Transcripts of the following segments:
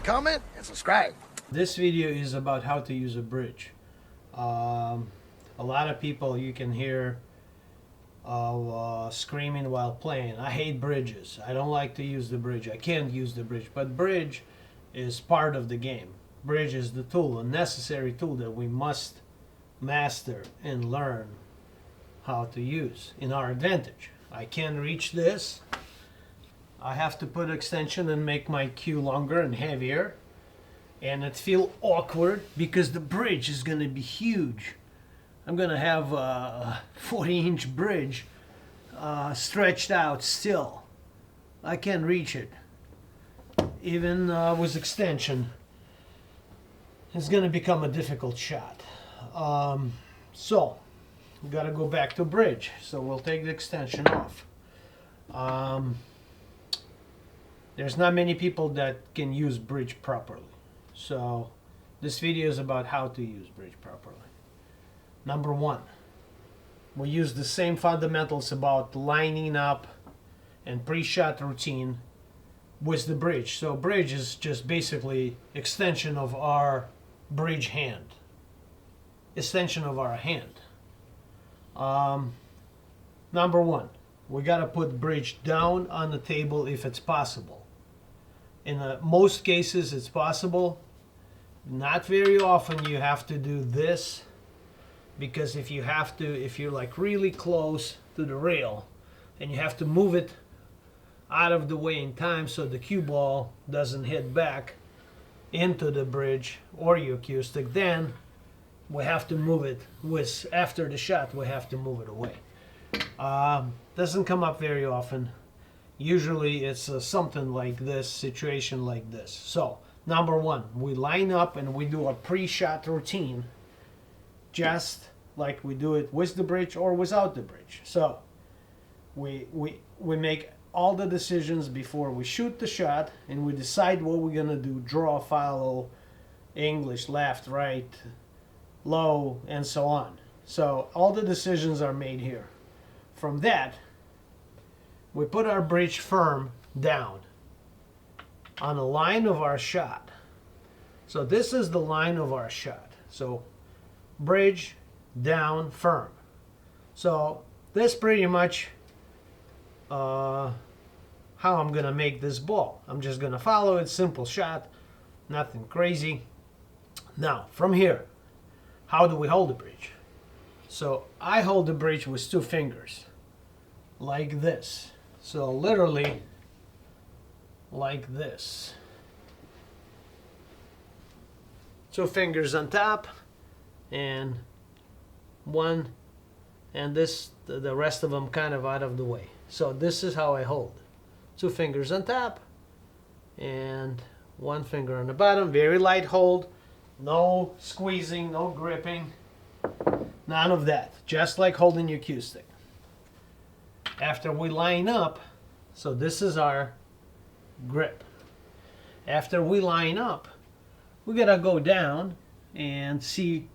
comment, and subscribe. This video is about how to use a bridge. A lot of people you can hear screaming while playing. I hate bridges. I don't like to use the bridge. I can't use the bridge. But bridge is part of the game. Bridge is the tool, a necessary tool that we must master and learn how to use in our advantage. I can't reach this. I have to put extension and make my cue longer and heavier. And it feels awkward because the bridge is going to be huge. I'm going to have a 40-inch bridge stretched out still. I can't reach it. Even with extension, it's going to become a difficult shot. So, we got to go back to bridge. So we'll take the extension off. There's not many people that can use bridge properly. So this video is about how to use bridge properly. Number one, we use the same fundamentals about lining up and pre-shot routine with the bridge. So bridge is just basically extension of our bridge hand. Extension of our hand. Number one, we gotta put bridge down on the table if it's possible. In most cases it's possible. Not very often you have to do this, because if you're like really close to the rail and you have to move it out of the way in time so the cue ball doesn't hit back into the bridge or your cue stick, then we have to move it after the shot. We have to move it away. Doesn't come up very often. Usually it's something like this, situation like this. So number one, we line up and we do a pre-shot routine just like we do it with the bridge or without the bridge. So we make all the decisions before we shoot the shot, and we decide what we're gonna do: draw, follow, English, left, right, low, and so on. So all the decisions are made here. From that, we put our bridge firm down on the line of our shot. So this is the line of our shot. So bridge down firm. So this pretty much how I'm gonna make this ball. I'm just gonna follow it, simple shot, nothing crazy. Now from here, how do we hold the bridge? So I hold the bridge with two fingers like this. So literally like this. Two fingers on top and one, and this, the rest of them kind of out of the way. So this is how I hold. Two fingers on top and one finger on the bottom. Very light hold. No squeezing, no gripping, none of that. Just like holding your cue stick. After we line up, so this is our grip. After we line up, we gotta go down and see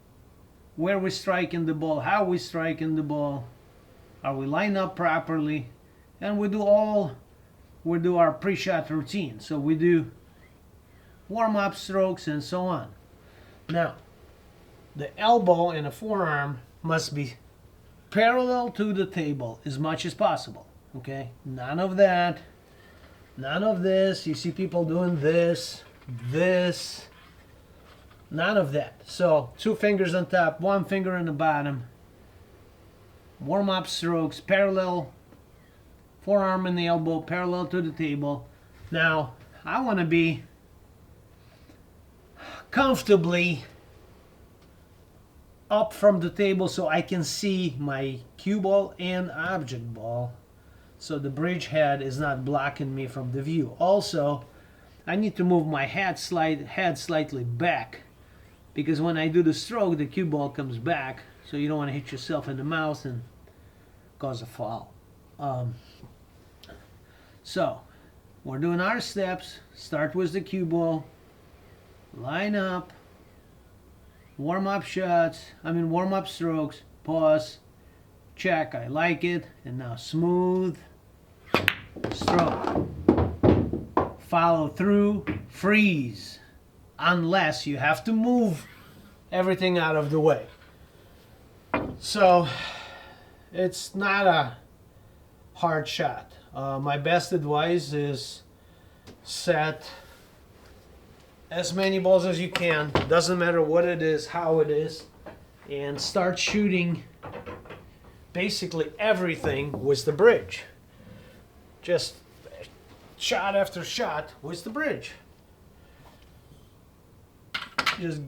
where we're striking the ball, how we're striking the ball, are we lined up properly, and we do our pre-shot routine. So we do warm-up strokes and so on. Now, the elbow and the forearm must be parallel to the table as much as possible. Okay? None of that. None of this. You see people doing this, this. None of that. So two fingers on top, one finger on the bottom. Warm-up strokes, parallel, forearm and the elbow parallel to the table. Now, I want to be comfortably up from the table so I can see my cue ball and object ball, so the bridge head is not blocking me from the view. Also, I need to move my head slightly back, because when I do the stroke, the cue ball comes back, so you don't want to hit yourself in the mouth and cause a foul. So we're doing our steps. Start with the cue ball, line up, warm-up strokes, pause, check, I like it, and now smooth stroke. follow through, freeze, unless you have to move everything out of the way. So it's not a hard shot. My best advice is set as many balls as you can, doesn't matter what it is, how it is, and start shooting basically everything with the bridge. Just shot after shot with the bridge. Just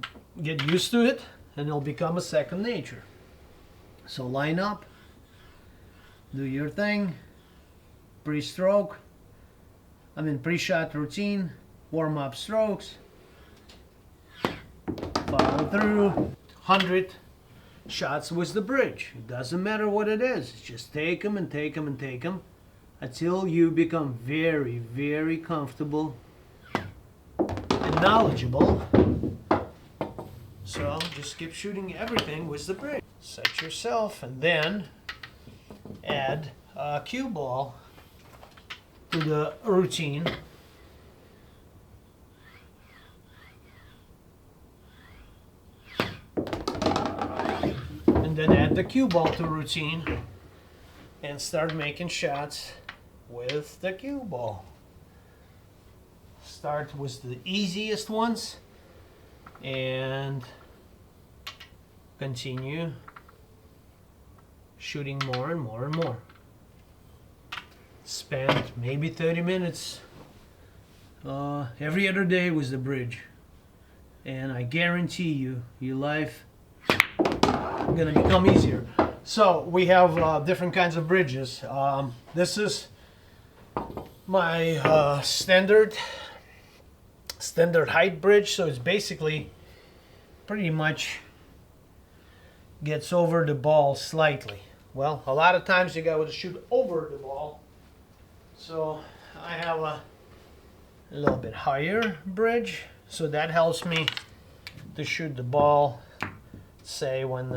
get used to it and it'll become a second nature. So line up, do your thing, pre-shot routine, warm-up strokes, follow through, 100 shots with the bridge. It doesn't matter what it is, just take them and take them and take them until you become very, very comfortable and knowledgeable. So just keep shooting everything with the bridge. Set yourself and then add a cue ball to the routine. And then add the cue ball to routine and start making shots with the cue ball. Start with the easiest ones and continue shooting more and more and more. Spend maybe 30 minutes every other day with the bridge, and I guarantee you your life gonna become easier. So we have different kinds of bridges. This is my standard height bridge, so it's basically pretty much gets over the ball slightly. Well, a lot of times you got to shoot over the ball, so I have a little bit higher bridge, so that helps me to shoot the ball, say when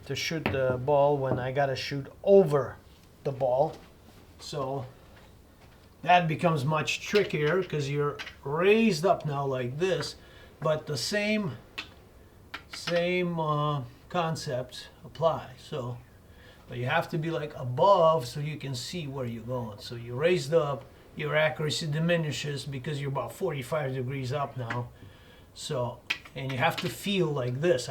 to shoot the ball when I gotta shoot over the ball. So that becomes much trickier because you're raised up now like this, but the same concepts apply. So, but you have to be like above so you can see where you're going. So you're raised up, your accuracy diminishes because you're about 45 degrees up now. So, and you have to feel like this.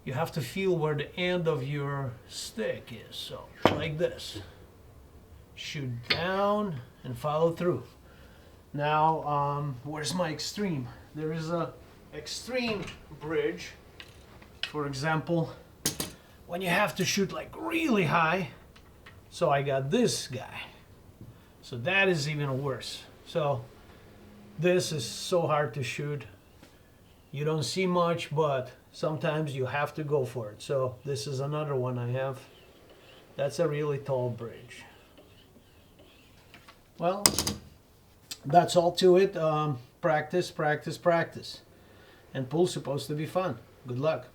You have to feel where the end of your stick is. So like this. Shoot down and follow through. Now, where's my extreme? There is a extreme bridge. For example, when you have to shoot like really high. So I got this guy. So that is even worse. So this is so hard to shoot. You don't see much, but sometimes you have to go for it. So this is another one I have. That's a really tall bridge. Well, that's all to it. Practice, practice, practice. And pool's supposed to be fun. Good luck.